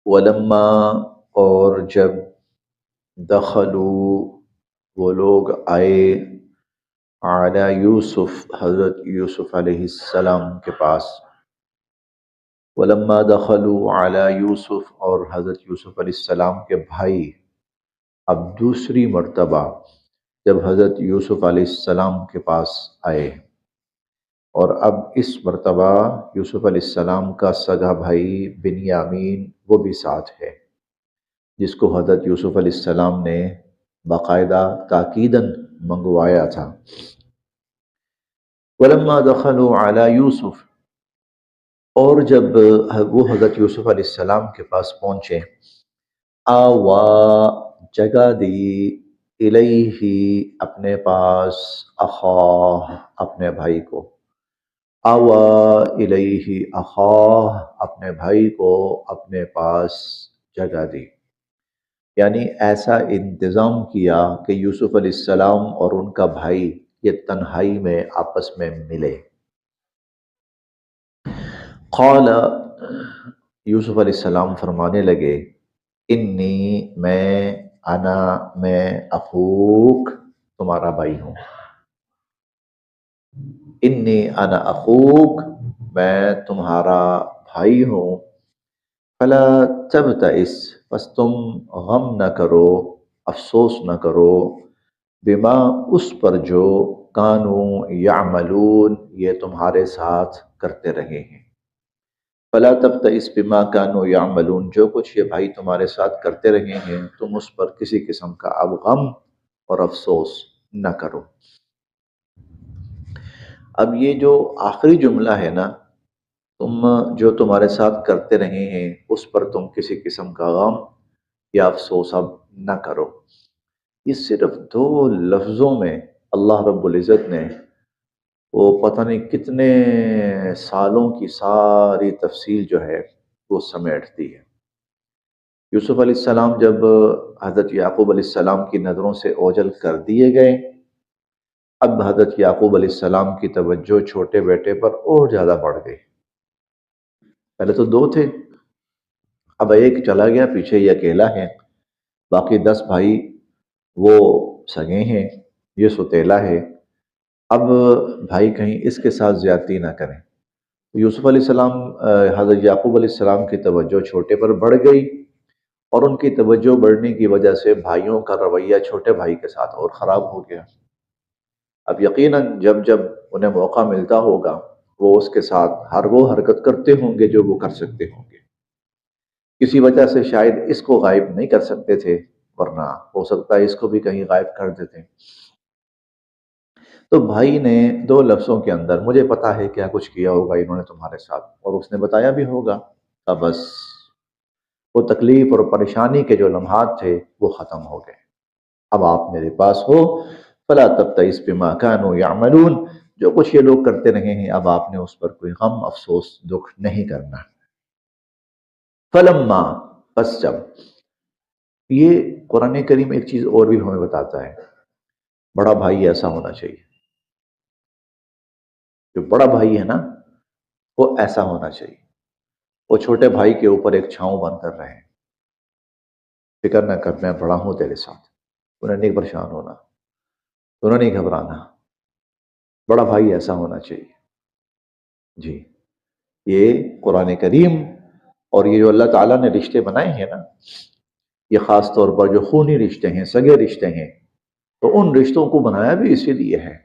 ولما اور جب دخلو وہ لوگ آئے علی یوسف حضرت یوسف علیہ السلام کے پاس، ولما دخلوا علی یوسف اور حضرت یوسف علیہ السلام کے بھائی اب دوسری مرتبہ جب حضرت یوسف علیہ السلام کے پاس آئے، اور اب اس مرتبہ یوسف علیہ السلام کا سگا بھائی بنیامین وہ بھی ساتھ ہے، جس کو حضرت یوسف علیہ السلام نے باقاعدہ تاکیداً منگوایا تھا۔ ولما دخلوا علی یوسف اور جب وہ حضرت یوسف علیہ السلام کے پاس پہنچے، آوا جگہ دی الیہ اپنے پاس، اخاہ اپنے بھائی کو، آوا الیہ اخاہ اپنے بھائی کو اپنے پاس جگہ دی، یعنی ایسا انتظام کیا کہ یوسف علیہ السلام اور ان کا بھائی یہ تنہائی میں آپس میں ملے۔ قال یوسف علیہ السلام فرمانے لگے، انی میں اخوک تمہارا بھائی ہوں، انی انا اخوک میں تمہارا بھائی ہوں، فلا تبتئس پس تم غم نہ کرو، افسوس نہ کرو، بما اس پر جو کانوا یعملون یہ تمہارے ساتھ کرتے رہے ہیں، فلا تبتئس بما کانوا یعملون جو کچھ یہ بھائی تمہارے ساتھ کرتے رہے ہیں تم اس پر کسی قسم کا اب غم اور افسوس نہ کرو۔ اب یہ جو آخری جملہ ہے نا، تم جو تمہارے ساتھ کرتے رہے ہیں اس پر تم کسی قسم کا غم یا افسوس اب نہ کرو، یہ صرف دو لفظوں میں اللہ رب العزت نے وہ پتہ نہیں کتنے سالوں کی ساری تفصیل جو ہے وہ سمیٹ دی ہے۔ یوسف علیہ السلام جب حضرت یعقوب علیہ السلام کی نظروں سے اوجھل کر دیے گئے، اب حضرت یعقوب علیہ السلام کی توجہ چھوٹے بیٹے پر اور زیادہ بڑھ گئی۔ پہلے تو دو تھے، اب ایک چلا گیا، پیچھے یہ اکیلا ہے، باقی 10 بھائی وہ سگے ہیں، یہ ستیلا ہے، اب بھائی کہیں اس کے ساتھ زیادتی نہ کریں۔ یوسف علیہ السلام حضرت یعقوب علیہ السلام کی توجہ چھوٹے پر بڑھ گئی، اور ان کی توجہ بڑھنے کی وجہ سے بھائیوں کا رویہ چھوٹے بھائی کے ساتھ اور خراب ہو گیا۔ اب یقیناً جب جب انہیں موقع ملتا ہوگا وہ اس کے ساتھ ہر وہ حرکت کرتے ہوں گے جو وہ کر سکتے ہوں گے، کسی وجہ سے شاید اس کو غائب نہیں کر سکتے تھے، ورنہ ہو سکتا ہے اس کو بھی کہیں غائب کر دیتے۔ تو بھائی نے دو لفظوں کے اندر مجھے پتا ہے کیا کچھ کیا ہوگا انہوں نے تمہارے ساتھ، اور اس نے بتایا بھی ہوگا، اب بس وہ تکلیف اور پریشانی کے جو لمحات تھے وہ ختم ہو گئے، اب آپ میرے پاس ہو، فلا تبتئس بما كانوا يعملون جو کچھ یہ لوگ کرتے رہے ہیں اب آپ نے اس پر کوئی غم افسوس دکھ نہیں کرنا۔ فلما پس جب، یہ قرآن کریم ایک چیز اور بھی ہمیں بتاتا ہے، بڑا بھائی ایسا ہونا چاہیے، جو بڑا بھائی ہے نا وہ ایسا ہونا چاہیے، وہ چھوٹے بھائی کے اوپر ایک چھاؤں بن کر رہے، فکر نہ کر میں بڑا ہوں تیرے ساتھ، انہیں نہیں پریشان ہونا، انہیں نہیں گھبرانا، بڑا بھائی ایسا ہونا چاہیے۔ جی یہ قرآن کریم اور یہ جو اللہ تعالیٰ نے رشتے بنائے ہیں نا، یہ خاص طور پر جو خونی رشتے ہیں، سگے رشتے ہیں، تو ان رشتوں کو بنایا بھی اسی لیے ہے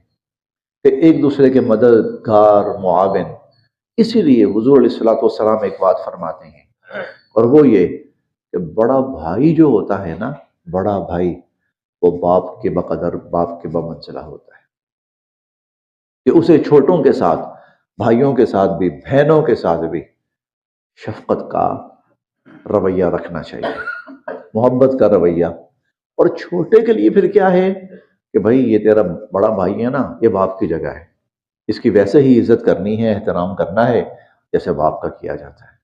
کہ ایک دوسرے کے مددگار معاون۔ اسی لیے حضور علیہ الصلوۃ والسلام ایک بات فرماتے ہیں، اور وہ یہ کہ بڑا بھائی جو ہوتا ہے نا، بڑا بھائی وہ باپ کے بقدر، باپ کے بمنزلہ ہوتا ہے، کہ اسے چھوٹوں کے ساتھ، بھائیوں کے ساتھ بھی، بہنوں کے ساتھ بھی شفقت کا رویہ رکھنا چاہیے، محبت کا رویہ۔ اور چھوٹے کے لیے پھر کیا ہے کہ بھائی یہ تیرا بڑا بھائی ہے نا، یہ باپ کی جگہ ہے، اس کی ویسے ہی عزت کرنی ہے، احترام کرنا ہے جیسے باپ کا کیا جاتا ہے۔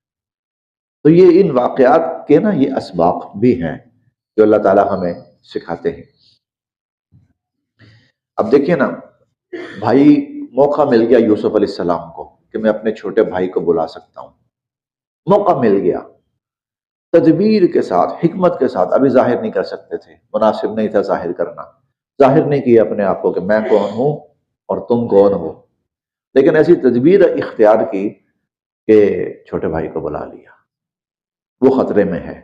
تو یہ ان واقعات کے نا یہ اسباق بھی ہیں جو اللہ تعالیٰ ہمیں سکھاتے ہیں۔ اب دیکھیے نا، بھائی موقع مل گیا یوسف علیہ السلام کو کہ میں اپنے چھوٹے بھائی کو بلا سکتا ہوں، موقع مل گیا، تدبیر کے ساتھ، حکمت کے ساتھ، ابھی ظاہر نہیں کر سکتے تھے، مناسب نہیں تھا ظاہر کرنا، ظاہر نہیں کیا اپنے آپ کو کہ میں کون ہوں اور تم کون ہو، لیکن ایسی تدبیر اختیار کی کہ چھوٹے بھائی کو بلا لیا، وہ خطرے میں ہے،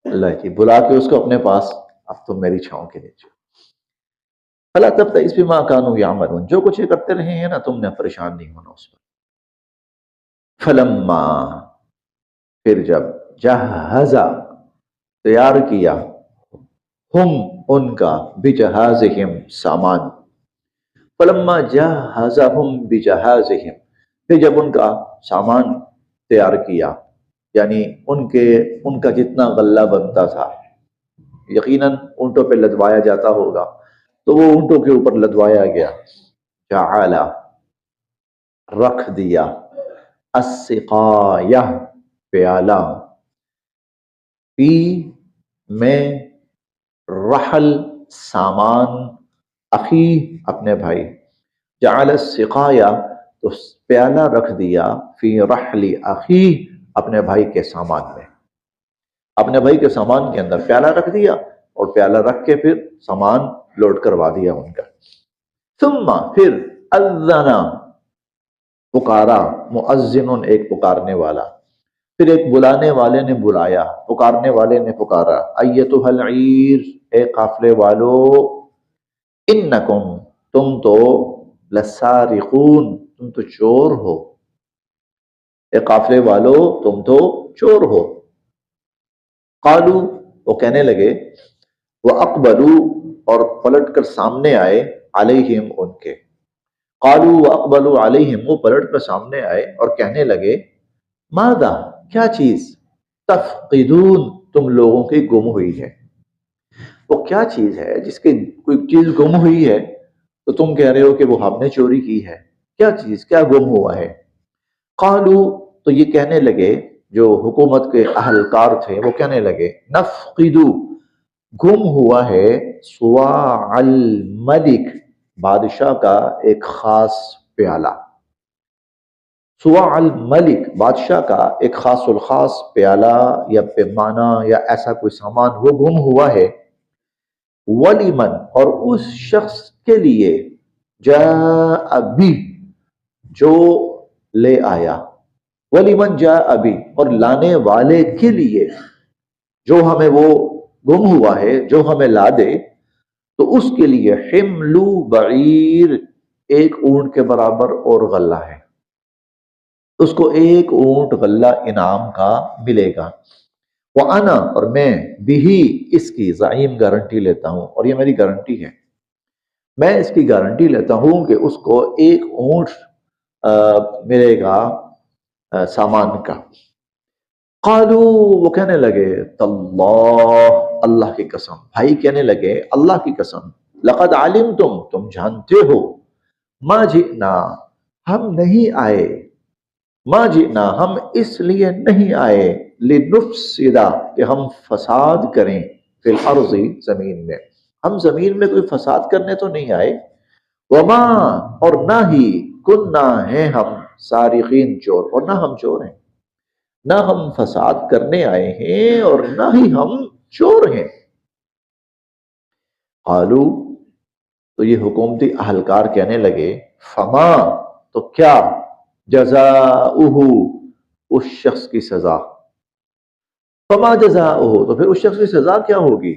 اللہ کی بلا کے اس کو اپنے پاس، اب تم میری چھاؤں کے نیچے، فلا تبتئس بما كانوا يعملون، جو کچھ یہ کرتے رہے ہیں نا تم نے پریشان نہیں ہونا اس پر۔ فلما، پھر جب، جہزا، تیار کیا، ہم، ان کا، بجہازہم، سامان، فلما جہزہم بجہازہم، پھر جب ان کا سامان تیار کیا، یعنی ان کا جتنا غلہ بنتا تھا، یقیناً اونٹوں پہ لدوایا جاتا ہوگا تو وہ اونٹوں کے اوپر لدوایا گیا، جعل، رکھ دیا، السقایہ، پیالہ، فی، میں، رحل، سامان، اخی، اپنے بھائی، جعل السقایہ، تو پیالہ رکھ دیا، فی رحل اخی، اپنے بھائی کے سامان میں، اپنے بھائی کے سامان کے اندر پیالہ رکھ دیا، اور پیالہ رکھ کے پھر سامان لوڈ کروا دیا ان کا۔ ثم، پھر، اذن، پکارا، مؤذن، ایک پکارنے والا، پھر ایک بلانے والے نے بلایا، پکارنے والے نے پکارا، ایتھا العیر، اے قافلے والو، انکم، تم تو، لسارقون، تم تو چور ہو، اے قافلے والو تم تو چور ہو۔ قالو، وہ کہنے لگے، وَأَقْبَلُوا، اور پلٹ کر سامنے آئے، علیہم، ان کے، قالوا وَأَقْبَلُوا علیہم، وہ پلٹ کر سامنے آئے اور کہنے لگے، ماذا، کیا چیز، تفقدون، تم لوگوں کی گم ہوئی ہے، وہ کیا چیز ہے جس کی کوئی چیز گم ہوئی ہے تو تم کہہ رہے ہو کہ وہ ہم نے چوری کی ہے، کیا چیز، کیا گم ہوا ہے؟ قالو، تو یہ کہنے لگے، جو حکومت کے اہلکار تھے وہ کہنے لگے، نفقدو، گم ہوا ہے، صواع الملک، بادشاہ کا ایک خاص پیالہ، صواع الملک، بادشاہ کا ایک خاص الخاص پیالہ یا پیمانہ یا ایسا کوئی سامان وہ گم ہوا ہے، ولیمن، اور اس شخص کے لیے، جاء بی، جو لے آیا، ولیمن جاء بی، اور لانے والے کے لیے، جو ہمیں وہ گم ہوا ہے جو ہمیں لا دے تو اس کے لیے، حملو بعیر، ایک اونٹ کے برابر اور غلہ ہے، اس کو ایک اونٹ غلہ انعام کا ملے گا، وَأَنَا، اور میں، بھی، اس کی، زعیم، گارنٹی لیتا ہوں، اور یہ میری گارنٹی ہے، میں اس کی گارنٹی لیتا ہوں کہ اس کو ایک اونٹ ملے گا سامان کا۔ قالو، وہ کہنے لگے، تاللہ، اللہ کی قسم، بھائی کہنے لگے اللہ کی قسم، لقد علمتم، تم جانتے ہو، ما جئنا، ہم نہیں آئے، ما جئنا، ہم اس لیے نہیں آئے، لنفسد، کہ ہم فساد کریں، فی الارض، زمین میں، ہم زمین میں کوئی فساد کرنے تو نہیں آئے، وما، اور نہ ہی، کننا، ہیں ہم، سارقین، چور، اور نہ ہم چور ہیں، نہ ہم فساد کرنے آئے ہیں اور نہ ہی ہم چور ہیں۔ قالو، تو یہ حکومتی اہلکار کہنے لگے، فما، تو کیا، جزاؤہ، اس شخص کی سزا، فما جزاؤہ، تو پھر اس شخص کی سزا کیا ہوگی،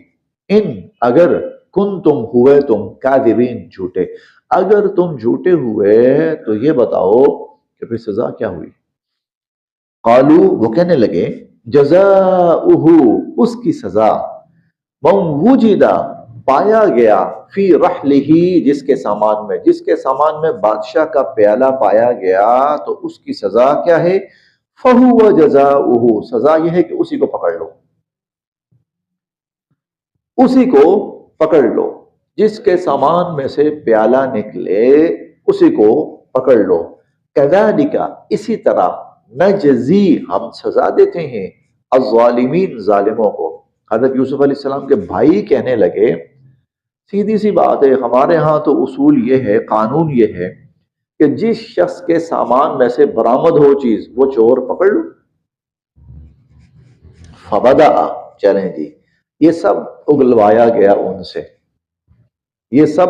ان، اگر، کن تم، ہوئے تم، کاذبین، جھوٹے، اگر تم جھوٹے ہوئے تو یہ بتاؤ کہ پھر سزا کیا ہوئی۔ قالو، وہ کہنے لگے، جزاؤہ، اس کی سزا، من وجدہ، پایا گیا، فی رحلہ، جس کے سامان میں بادشاہ کا پیالہ پایا گیا تو اس کی سزا کیا ہے، فہو جزاؤہ، سزا یہ ہے کہ اسی کو پکڑ لو، اسی کو پکڑ لو، جس کے سامان میں سے پیالہ نکلے اسی کو پکڑ لو، کذالک، اسی طرح، نجزی، ہم سزا دیتے ہیں، الظالمین، ظالموں کو۔ حضرت یوسف علیہ السلام کے بھائی کہنے لگے، سیدھی سی بات ہے، ہمارے ہاں تو اصول یہ ہے، قانون یہ ہے کہ جس شخص کے سامان میں سے برآمد ہو چیز وہ چور پکڑ لو۔ فبدا، چلیں جی، یہ سب اگلوایا گیا ان سے، یہ سب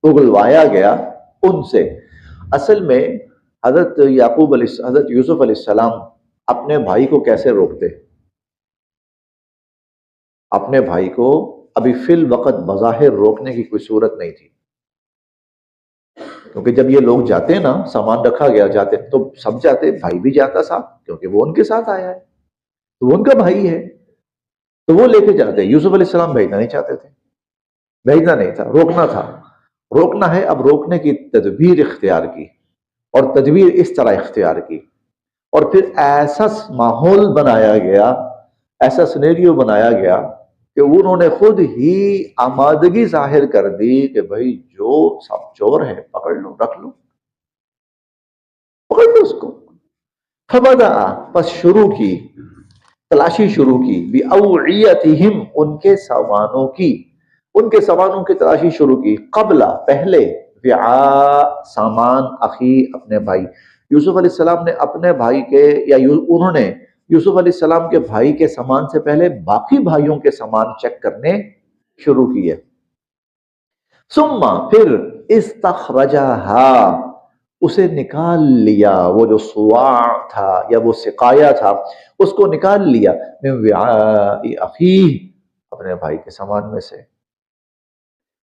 اگلوایا گیا ان سے۔ اصل میں حضرت یوسف علیہ السلام اپنے بھائی کو کیسے روکتے؟ اپنے بھائی کو ابھی فی الوقت بظاہر روکنے کی کوئی صورت نہیں تھی، کیونکہ جب یہ لوگ جاتے ہیں نا، سامان رکھا گیا، جاتے تو سب جاتے، بھائی بھی جاتا ساتھ، کیونکہ وہ ان کے ساتھ آیا ہے تو وہ ان کا بھائی ہے، تو وہ لے کے جاتے۔ یوسف علیہ السلام بھیجنا نہیں چاہتے تھے، بھیجنا نہیں تھا، روکنا تھا، روکنا ہے۔ اب روکنے کی تدبیر اختیار کی، اور تدبیر اس طرح اختیار کی، اور پھر ایسا ماحول بنایا گیا، ایسا سینیریو بنایا گیا کہ انہوں نے خود ہی آمادگی ظاہر کر دی کہ بھائی جو سب چور ہے پکڑ لو، رکھ لو، پکڑ لو اس کو۔ فبدا، پس شروع کی، تلاشی شروع کی، بِأَوْعِيَتِهِمْ، ان کے سامانوں کی، ان کے سامانوں کی تلاشی شروع کی، قبل، پہلے، وعاء، سامان، اخی، اپنے بھائی۔ یوسف علیہ السلام نے اپنے بھائی کے، یا انہوں نے یوسف علیہ السلام کے بھائی کے سامان سے پہلے باقی بھائیوں کے سامان چیک کرنے شروع کیے۔ ثم، پھر، استخرجہا، اسے نکال لیا، وہ جو صواع تھا یا وہ سقایا تھا اس کو نکال لیا، من وعاء اخیہ، اپنے بھائی کے سامان میں سے۔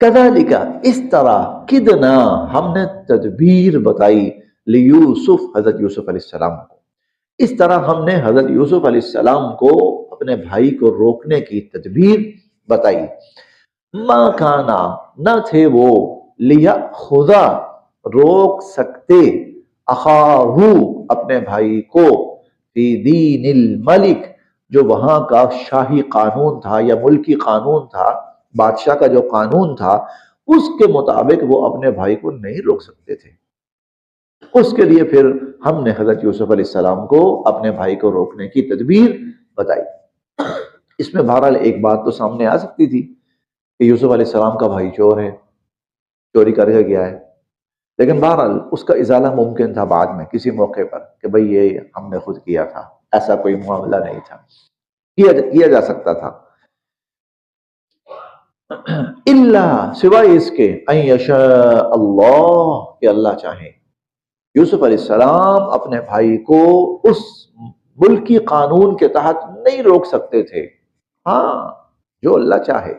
کذالک، اس طرح، کدنا، ہم نے تدبیر بتائی، لیوسف، حضرت یوسف علیہ السلام کو، اس طرح ہم نے حضرت یوسف علیہ السلام کو اپنے بھائی کو روکنے کی تدبیر بتائی۔ ما کانا، نہ تھے وہ، لیأخذا، روک سکتے، اخاہو، اپنے بھائی کو، فی دین الملک، جو وہاں کا شاہی قانون تھا یا ملکی قانون تھا، بادشاہ کا جو قانون تھا اس کے مطابق وہ اپنے بھائی کو نہیں روک سکتے تھے۔ اس کے لیے پھر ہم نے حضرت یوسف علیہ السلام کو اپنے بھائی کو روکنے کی تدبیر بتائی۔ اس میں بہرحال ایک بات تو سامنے آ سکتی تھی کہ یوسف علیہ السلام کا بھائی چور ہے، چوری کر کے گیا ہے، لیکن بہرحال اس کا ازالہ ممکن تھا بعد میں کسی موقع پر کہ بھئی یہ ہم نے خود کیا تھا، ایسا کوئی معاملہ نہیں تھا، کیا جا سکتا تھا۔ اللہ، سوائے اس کے، ان یشاء اللہ، کہ اللہ چاہے۔ یوسف علیہ السلام اپنے بھائی کو اس ملکی قانون کے تحت نہیں روک سکتے تھے، ہاں، جو اللہ چاہے،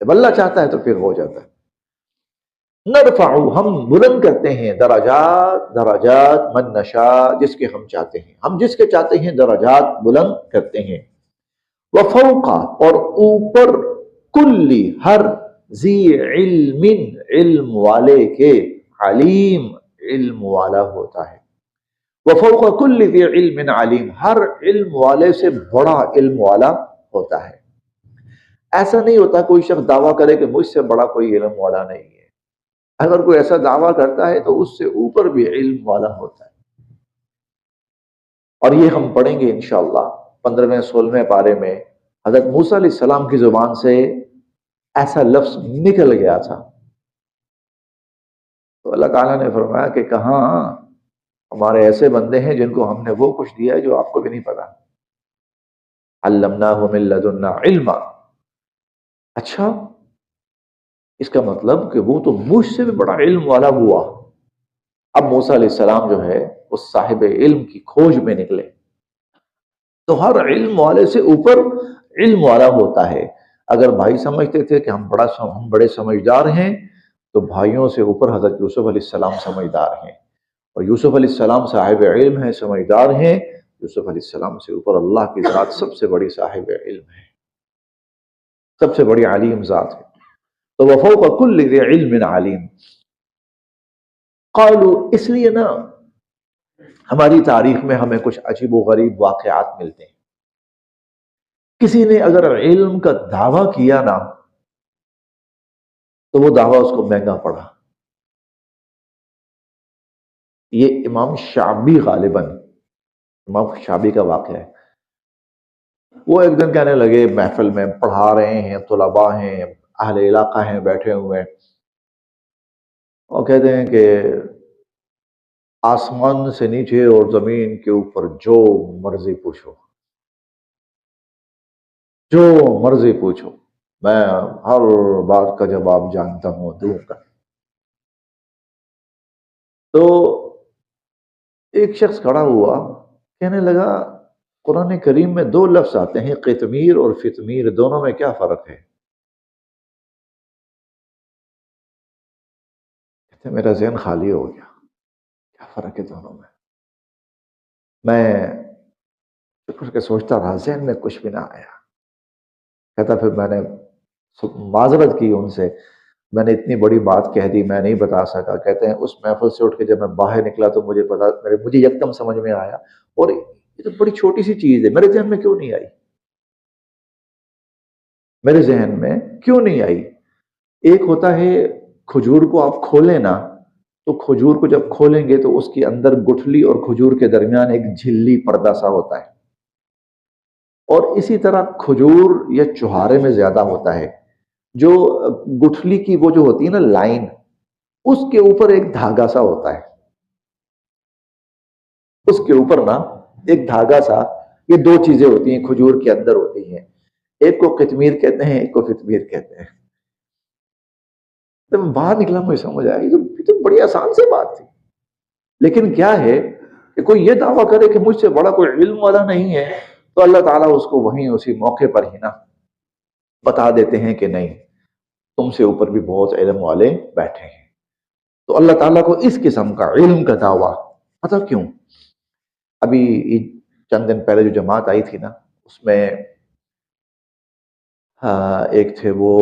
جب اللہ چاہتا ہے تو پھر ہو جاتا ہے۔ نرفع، ہم بلند کرتے ہیں، درجات، درجات، من نشاء، جس کے ہم چاہتے ہیں، ہم جس کے چاہتے ہیں درجات بلند کرتے ہیں۔ وفوق، اور اوپر، کلی، ہر، ذی علم، علم والے کے، علیم، علم والا ہوتا ہے۔ وفوق کل ذی علم علیم، ہر علم والے سے بڑا علم والا ہوتا ہے۔ ایسا نہیں ہوتا کوئی شخص دعویٰ کرے کہ مجھ سے بڑا کوئی علم والا نہیں ہے، اگر کوئی ایسا دعویٰ کرتا ہے تو اس سے اوپر بھی علم والا ہوتا ہے۔ اور یہ ہم پڑھیں گے انشاءاللہ 15ویں 16ویں پارے میں، حضرت موسیٰ علیہ السلام کی زبان سے ایسا لفظ نکل گیا تھا تو اللہ تعالیٰ نے فرمایا کہ کہاں، ہمارے ایسے بندے ہیں جن کو ہم نے وہ کچھ دیا ہے جو آپ کو بھی نہیں پتا، علمناہ من لدنا علما۔ اچھا، اس کا مطلب کہ وہ تو مجھ سے بھی بڑا علم والا ہوا۔ اب موسیٰ علیہ السلام جو ہے اس صاحب علم کی کھوج میں نکلے، تو ہر علم والے سے اوپر علم والا ہوتا ہے۔ اگر بھائی سمجھتے تھے کہ ہم بڑے سمجھدار ہیں تو بھائیوں سے اوپر حضرت یوسف علیہ السلام سمجھدار ہیں، اور یوسف علیہ السلام صاحب علم ہیں، سمجھدار ہیں۔ یوسف علیہ السلام سے اوپر اللہ کی ذات سب سے بڑی صاحب علم ہے، سب سے بڑی علیم ذات ہے۔ تو وفوق کل ذی علم علیم، قالوا، اس لیے نا ہماری تاریخ میں ہمیں کچھ عجیب و غریب واقعات ملتے ہیں۔ کسی نے اگر علم کا دعویٰ کیا نا تو وہ دعویٰ اس کو مہنگا پڑا۔ یہ امام شعبی، غالباً امام شعبی کا واقعہ ہے۔ وہ ایک دن کہنے لگے، محفل میں پڑھا رہے ہیں، طلباء ہیں، اہل علاقہ ہیں بیٹھے ہوئے، اور کہتے ہیں کہ آسمان سے نیچے اور زمین کے اوپر جو مرضی پوچھو، جو مرضی پوچھو، میں ہر بات کا جواب جانتا ہوں، دوں گا۔ تو ایک شخص کھڑا ہوا، کہنے لگا قرآن کریم میں دو لفظ آتے ہیں، قطمیر اور فتمیر، دونوں میں کیا فرق ہے؟ کہتے میرا ذہن خالی ہو گیا، کیا فرق ہے دونوں میں؟ میں شکر کے سوچتا رہا، ذہن میں کچھ بھی نہ آیا۔ کہتا پھر میں نے معذرت کی ان سے، میں نے اتنی بڑی بات کہہ دی، میں نہیں بتا سکا۔ کہتے ہیں اس محفل سے اٹھ کے جب میں باہر نکلا تو مجھے یکدم سمجھ میں آیا، اور یہ تو بڑی چھوٹی سی چیز ہے، میرے ذہن میں کیوں نہیں آئی؟ میرے ذہن میں کیوں نہیں آئی؟ ایک ہوتا ہے کھجور کو آپ کھولیں نا، تو کھجور کو جب کھولیں گے تو اس کے اندر گٹھلی اور کھجور کے درمیان ایک جھلی پردہ سا ہوتا ہے، اور اسی طرح کھجور یا چوہارے میں زیادہ ہوتا ہے، جو گٹھلی کی وہ جو ہوتی ہے نا لائن، اس کے اوپر ایک دھاگا سا ہوتا ہے، اس کے اوپر نا ایک دھاگا سا، یہ دو چیزیں ہوتی ہیں کھجور کے اندر ہوتی ہیں، ایک کو قطمیر کہتے ہیں، ایک کو فتمیر کہتے ہیں۔ جب میں باہر نکلا مجھے سمجھ آیا یہ تو بڑی آسان سی بات تھی، لیکن کیا ہے کہ کوئی یہ دعویٰ کرے کہ مجھ سے بڑا کوئی علم والا نہیں ہے، تو اللہ تعالیٰ اس کو وہیں اسی موقع پر ہی نا بتا دیتے ہیں کہ نہیں، تم سے اوپر بھی بہت علم والے بیٹھے ہیں۔ تو اللہ تعالیٰ کو اس قسم کا علم کا دعویٰ، پتہ کیوں؟ ابھی چند دن پہلے جو جماعت آئی تھی نا، اس میں ایک تھے وہ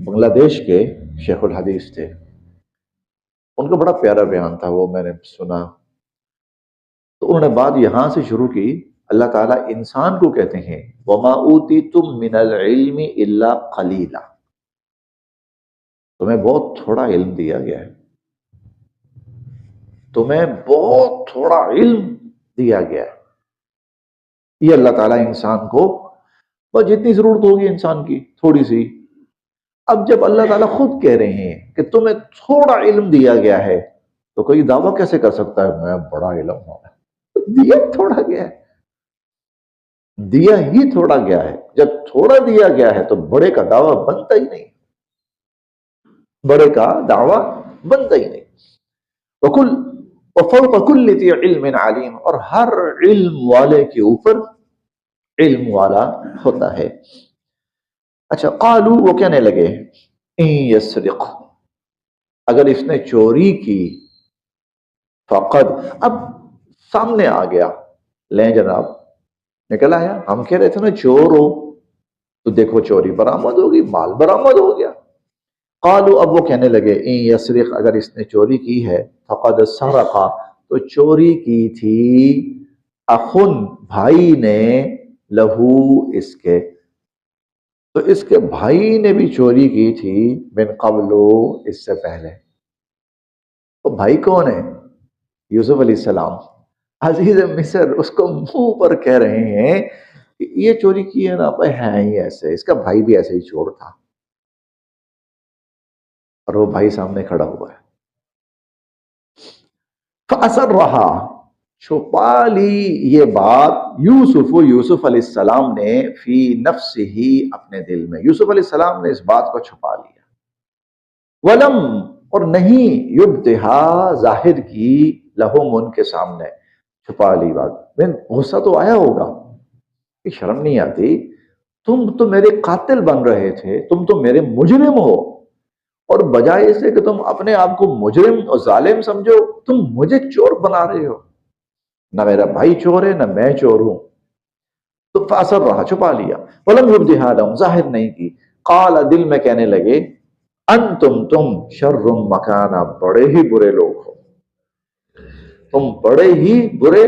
بنگلہ دیش کے شیخ الحدیث تھے، ان کا بڑا پیارا بیان تھا، وہ میں نے سنا۔ تو انہوں نے بات یہاں سے شروع کی، اللہ تعالیٰ انسان کو کہتے ہیں وَمَا أُوتِيتُم مِّنَ الْعِلْمِ إِلَّا قَلِيلًا، تمہیں بہت تھوڑا علم دیا گیا ہے، تمہیں بہت تھوڑا علم دیا گیا ہے۔ یہ اللہ تعالیٰ انسان کو بس جتنی ضرورت ہوگی انسان کی تھوڑی سی، اب جب اللہ تعالیٰ خود کہہ رہے ہیں کہ تمہیں تھوڑا علم دیا گیا ہے، تو کوئی دعویٰ کیسے کر سکتا ہے میں بڑا علم ہوں؟ دیا تھوڑا گیا ہے، دیا ہی تھوڑا گیا ہے، جب تھوڑا دیا گیا ہے تو بڑے کا دعویٰ بنتا ہی نہیں، بڑے کا دعویٰ بنتا ہی نہیں۔ وَكُلْ وَفَوْقَ كُلِّ ذِي عِلْمٍ عَلِيمٍ، اور ہر علم والے کے اوپر علم والا ہوتا ہے۔ اچھا، قالو، وہ کہنے لگے ان یسرق، اگر اس نے چوری کی، فقد، اب سامنے آ گیا، لیں جناب، نکل آیا، ہم کہہ رہے تھے نا چور ہو، تو دیکھو چوری برآمد ہوگی، مال برآمد ہو گیا۔ قالو، اب وہ کہنے لگے ان یسرق، اگر اس نے چوری کی ہے، فقد سرق، تو چوری کی تھی اخن، بھائی نے، لہو، اس کے، تو اس کے بھائی نے بھی چوری کی تھی، من قبل، اس سے پہلے۔ وہ بھائی کون ہے؟ یوسف علیہ السلام، عزیز مصر، اس کو منہ پر کہہ رہے ہیں کہ یہ چوری کی ہے نا، بھائی ہے ہی ایسے، اس کا بھائی بھی ایسے ہی چور تھا، اور وہ بھائی سامنے کھڑا ہوا ہے۔ فَأَسَرَّهَا، رہا، چھپا لی یہ بات، یوسف علیہ السلام نے، فی نفسہ، اپنے دل میں، یوسف علیہ السلام نے اس بات کو چھپا لیا، ولم، اور نہیں، یبدھا، ظاہر کی، لہم، ان کے سامنے، چھپا لی بات۔ غصہ تو آیا ہوگا کہ شرم نہیں آتی، تم تو میرے قاتل بن رہے تھے، تم تو میرے مجرم ہو، اور بجائے اس سے کہ تم اپنے آپ کو مجرم اور ظالم سمجھو، تم مجھے چور بنا رہے ہو، نہ میرا بھائی چور ہے نہ میں چور ہوں۔ تو فاصل رہا، چھپا لیا، ولم یبدھا لہم، ظاہر نہیں کی، قال، دل میں کہنے لگے، تم شر مکانا، بڑے ہی برے لوگ ہو، تم بڑے ہی برے،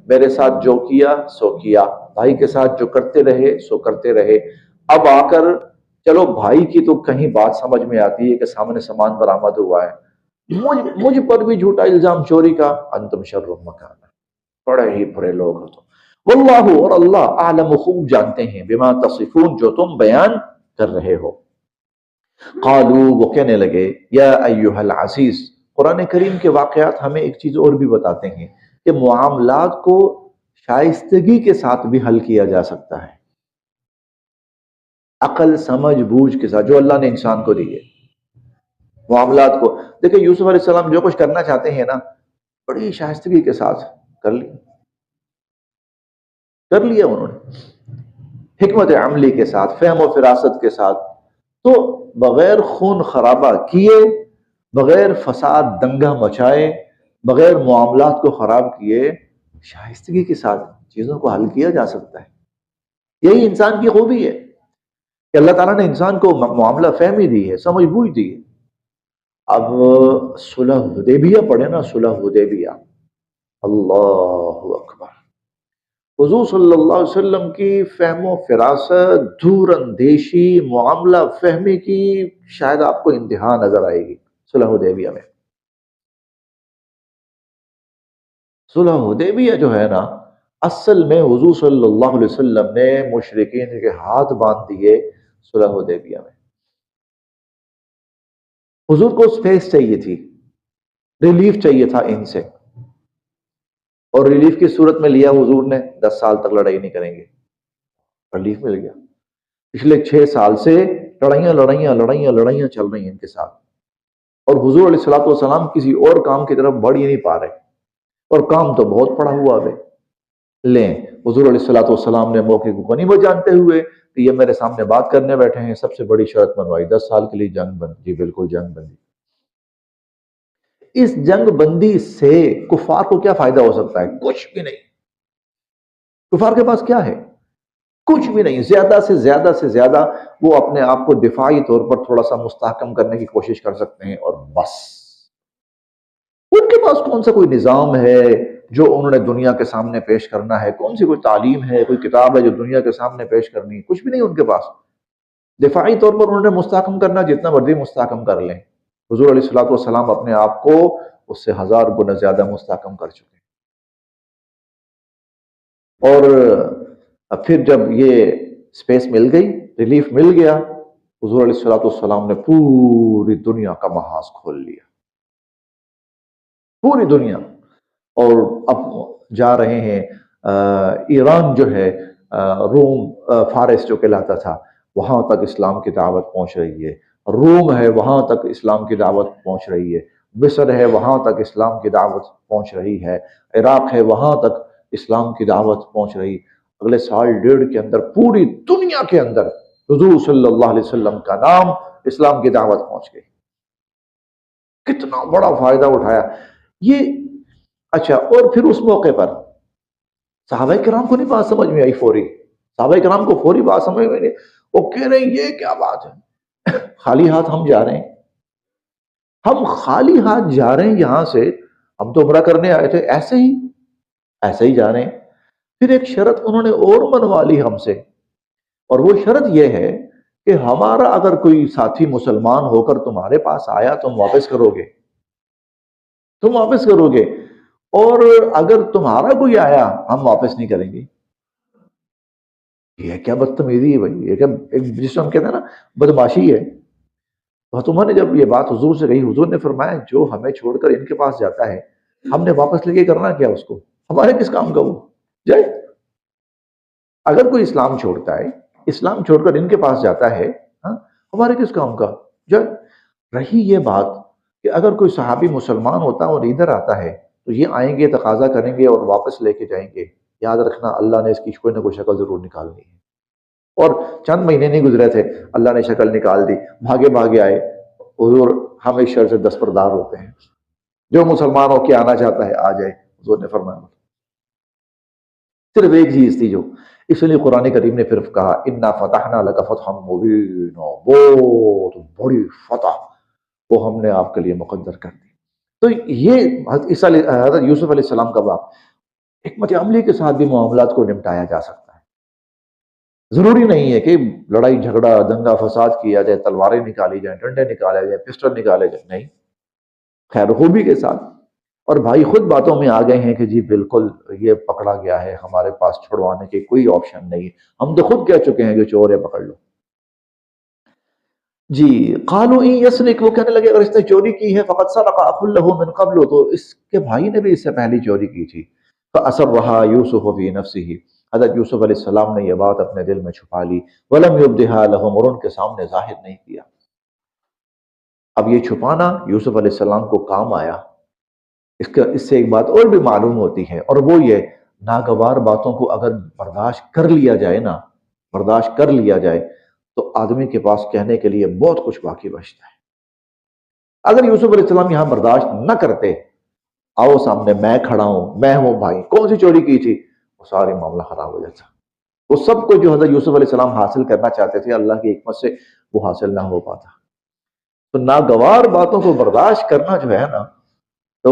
میرے ساتھ جو کیا سو کیا، بھائی کے ساتھ جو کرتے رہے سو کرتے رہے، اب آ کر چلو بھائی کی تو کہیں بات سمجھ میں آتی ہے کہ سامنے سامان برآمد ہوا ہے، مجھ پر بھی جھوٹا الزام چوری کا، انتم شر مکانا، بڑے ہی برے لوگ ہو تم، واللہ، اور اللہ، اعلم، خوب جانتے ہیں، بما تصفون، جو تم بیان کر رہے ہو۔ قالو، وہ کہنے لگے، یا ایہا العزیز، قرآن کریم کے واقعات ہمیں ایک چیز اور بھی بتاتے ہیں کہ معاملات کو شائستگی کے ساتھ بھی حل کیا جا سکتا ہے۔ عقل سمجھ بوجھ کے ساتھ جو اللہ نے انسان کو دی ہے معاملات کو. دیکھیں یوسف علیہ السلام جو کچھ کرنا چاہتے ہیں نا بڑی شائستگی کے ساتھ کر لیا انہوں نے، حکمت عملی کے ساتھ، فہم و فراست کے ساتھ. تو بغیر خون خرابہ کیے، بغیر فساد دنگا مچائے، بغیر معاملات کو خراب کیے، شائستگی کے ساتھ چیزوں کو حل کیا جا سکتا ہے. یہی انسان کی خوبی ہے کہ اللہ تعالیٰ نے انسان کو معاملہ فہمی دی ہے، سمجھ بوجھ دی ہے. اب صلح حدیبیہ پڑھے نا، صلح حدیبیہ، اللہ اکبر. حضور صلی اللہ علیہ وسلم کی فہم و فراست، دور اندیشی، معاملہ فہمی کی شاید آپ کو انتہا نظر آئے گی صلح حدیبیہ میں. صلح حدیبیہ جو ہے نا، اصل میں حضور صلی اللہ علیہ وسلم نے مشرکین کے ہاتھ باندھ دیے صلح حدیبیہ میں. حضور کو سپیس چاہیے تھی، ریلیف چاہیے تھا ان سے، اور ریلیف کی صورت میں لیا حضور نے. 10 سال تک لڑائی نہیں کریں گے، ریلیف مل گیا. پچھلے 6 سال سے لڑائیاں چل رہی ہیں ان کے ساتھ، اور حضور علیہ الصلوۃ والسلام کسی اور کام کی طرف بڑھ ہی نہیں پا رہے، اور کام تو بہت پڑا ہوا ہے. لیں حضور علیہ الصلوۃ والسلام نے موقع کو غنیمت جانتے ہوئے کہ یہ میرے سامنے بات کرنے بیٹھے ہیں، سب سے بڑی شرط منوائی، 10 سال کے لیے جنگ بند. جی بالکل جنگ بندی. اس جنگ بندی سے کفار کو کیا فائدہ ہو سکتا ہے؟ کچھ بھی نہیں. کفار کے پاس کیا ہے؟ کچھ بھی نہیں. زیادہ سے زیادہ وہ اپنے آپ کو دفاعی طور پر تھوڑا سا مستحکم کرنے کی کوشش کر سکتے ہیں، اور بس. ان کے پاس کون سا کوئی نظام ہے جو انہوں نے دنیا کے سامنے پیش کرنا ہے؟ کون سی کوئی تعلیم ہے، کوئی کتاب ہے جو دنیا کے سامنے پیش کرنی ہے؟ کچھ بھی نہیں ان کے پاس. دفاعی طور پر انہوں نے مستحکم کرنا، جتنا مرضی مستحکم کر لیں. حضور علیہ الصلوۃ والسلام اپنے آپ کو اس سے 1000 گنا زیادہ مستحکم کر چکے. اور پھر جب یہ سپیس مل گئی، ریلیف مل گیا، حضور علیہ الصلوۃ والسلام نے پوری دنیا کا محاذ کھول لیا، پوری دنیا. اور اب جا رہے ہیں ایران جو ہے، روم، فارس جو کہلاتا تھا، وہاں تک اسلام کی دعوت پہنچ رہی ہے. روم ہے وہاں تک اسلام کی دعوت پہنچ رہی ہے. مصر ہے وہاں تک اسلام کی دعوت پہنچ رہی ہے. عراق ہے وہاں تک اسلام کی دعوت پہنچ رہی. اگلے سال ڈیڑھ کے اندر پوری دنیا کے اندر حضور صلی اللہ علیہ وسلم کا نام، اسلام کی دعوت پہنچ گئی. کتنا بڑا فائدہ اٹھایا یہ. اچھا، اور پھر اس موقع پر صحابہ کرام کو نہیں بات سمجھ میں آئی فوری. صحابہ کرام کو فوری بات سمجھ میں نہیں. وہ کہہ رہے ہیں یہ کیا بات ہے، خالی ہاتھ ہم جا رہے ہیں، ہم خالی ہاتھ جا رہے ہیں یہاں سے، ہم تو عمرہ کرنے آئے تھے، ایسے ہی جا رہے ہیں. پھر ایک شرط انہوں نے اور منوا لی ہم سے، اور وہ شرط یہ ہے کہ ہمارا اگر کوئی ساتھی مسلمان ہو کر تمہارے پاس آیا تم واپس کرو گے، اور اگر تمہارا کوئی آیا ہم واپس نہیں کریں گے. یہ کیا بدتمیزی ہے بھائی، یہ کیا جس کو ہم کہتے ہیں نا بدماشی ہے. بس انہوں نے جب یہ بات حضور سے کہی، حضور نے فرمایا جو ہمیں چھوڑ کر ان کے پاس جاتا ہے ہم نے واپس لے کے کرنا کیا اس کو؟ ہمارے کس کام کا وہ جائے؟ اگر کوئی اسلام چھوڑتا ہے، اسلام چھوڑ کر ان کے پاس جاتا ہے، ہاں ہمارے کس کام کا جائے. رہی یہ بات کہ اگر کوئی صحابی مسلمان ہوتا اور ادھر آتا ہے تو یہ آئیں گے، تقاضا کریں گے اور واپس لے کے جائیں گے. یاد رکھنا اللہ نے اس کی کوئی نہ کوئی شکل ضرور نکالنی ہے. اور چند مہینے نہیں گزرے تھے اللہ نے شکل نکال دی. بھاگے آئے حضور. ہم اس شر سے دستبردار ہوتے ہیں، جو مسلمان ہو کے آنا چاہتا ہے آ جائے. حضور نے فرمایا صرف ایک چیز تھی جو، اس لیے قرآن کریم نے پھر کہا انا فتحنا لک فتحا مبینا، بہت بڑی فتح وہ ہم نے آپ کے لیے مقدر کر دی. تو یہ حضرت یوسف علیہ السلام کا باپ، حکمت عملی کے ساتھ بھی معاملات کو نمٹایا جا سکتا ہے. ضروری نہیں ہے کہ لڑائی جھگڑا دنگا فساد کیا جائے، تلواریں نکالی جائیں، ڈنڈے نکالے جائیں، پسٹل نکالے جائیں. نہیں، خیر خوبی کے ساتھ. اور بھائی خود باتوں میں آ گئے ہیں کہ جی بالکل یہ پکڑا گیا ہے، ہمارے پاس چھڑوانے کی کوئی آپشن نہیں، ہم تو خود کہہ چکے ہیں کہ چور ہے پکڑ لو. جی قالوا ان یسرق، وہ کہنے لگے اگر اس نے چوری کی ہے فقد سرق اخ له من قبل، تو اس کے بھائی نے بھی اس سے پہلی چوری کی تھی. فاصرها یوسف فی نفسه، حضرت یوسف علیہ السلام نے یہ بات اپنے دل میں چھپا لی، وَلَمْ يُبْدِهَا لَهُمْ، اور ان کے سامنے ظاہر نہیں کیا۔ اب یہ چھپانا یوسف علیہ السلام کو کام آیا۔ اس سے ایک بات اور بھی معلوم ہوتی ہے، اور وہ یہ ناگوار باتوں کو اگر برداشت کر لیا جائے نا، برداشت کر لیا جائے تو آدمی کے پاس کہنے کے لیے بہت کچھ باقی بچتا ہے۔ اگر یوسف علیہ السلام یہاں برداشت نہ کرتے، آؤ سامنے میں کھڑا ہوں، میں ہوں بھائی، کون سی چوری کی تھی، وہ سارے معاملہ خراب ہو جاتا۔ وہ سب کو جو حضرت یوسف علیہ السلام حاصل کرنا چاہتے تھے، اللہ کی حکمت سے وہ حاصل نہ ہو پاتا۔ تو ناگوار باتوں کو برداشت کرنا جو ہے نا، تو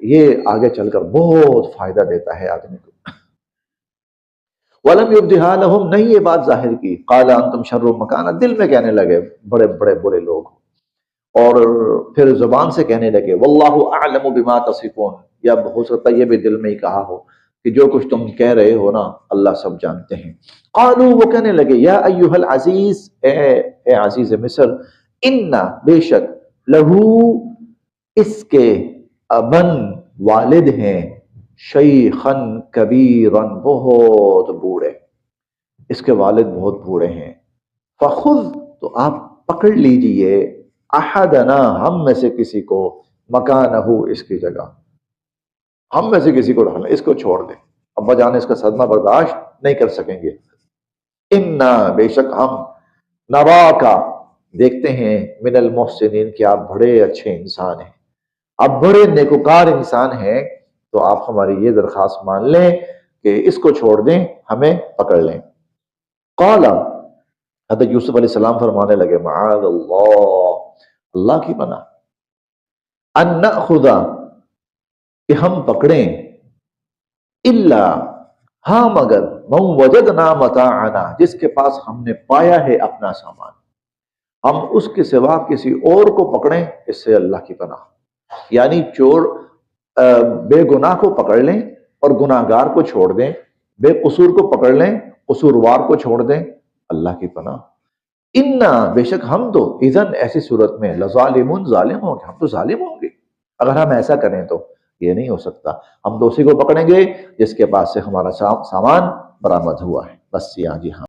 یہ آگے چل کر بہت فائدہ دیتا ہے آدمی کو۔ وَلَمْ يُبْدِهَا لَهُمْ، نہیں یہ بات ظاہر کی۔ قَالَ أَنْتُمْ شَرٌّ مَكَانًا، دل میں کہنے لگے بڑے بڑے برے لوگ، اور پھر زبان سے کہنے لگے وَاللَّهُ أَعْلَمُ بِمَا تَصِفُونَ، یا ہو سکتا ہے یہ بھی دل میں ہی کہا ہو کہ جو کچھ تم کہہ رہے ہو نا اللہ سب جانتے ہیں۔ قالوا، وہ کہنے لگے یا ایھا العزیز، اے عزیز مصر، انا، بے شک، لہو، اس کے، ابن، والد ہیں، شیخن کبیرن، بہت بوڑھے، اس کے والد بہت بوڑھے ہیں۔ فخذ، تو آپ پکڑ لیجئے، احدنا، ہم میں سے کسی کو، مکانہ، اس کی جگہ، ہم میں سے کسی کو ڈالیں، اس کو چھوڑ دیں، ابا جان اس کا صدمہ برداشت نہیں کر سکیں گے۔ انا، بے شک ہم، نراکا، دیکھتے ہیں، من المحسنین، کہ آپ بڑے اچھے انسان ہیں، آپ بڑے نیکوکار انسان ہیں، تو آپ ہماری یہ درخواست مان لیں کہ اس کو چھوڑ دیں، ہمیں پکڑ لیں۔ قال، حضرت یوسف علیہ السلام فرمانے لگے معاذ اللہ، اللہ کی پناہ، ان نأخذ، کہ ہم پکڑیں، الا، ہاں مگر، من وجدنا متاعنا، جس کے پاس ہم نے پایا ہے اپنا سامان، ہم اس کے سوا کسی اور کو پکڑیں، اس سے اللہ کی پناہ۔ یعنی چور بے گناہ کو پکڑ لیں اور گناہ گار کو چھوڑ دیں، بے قصور کو پکڑ لیں، قصوروار کو چھوڑ دیں، اللہ کی پناہ۔ انا، بے شک ہم تو، اذن، ایسی صورت میں، لظالمون، ظالم ہوں گے، ہم تو ظالم ہوں گے اگر ہم ایسا کریں تو۔ یہ نہیں ہو سکتا، ہم تو اسی کو پکڑیں گے جس کے پاس سے ہمارا سامان برآمد ہوا ہے، بس۔ جی ہاں۔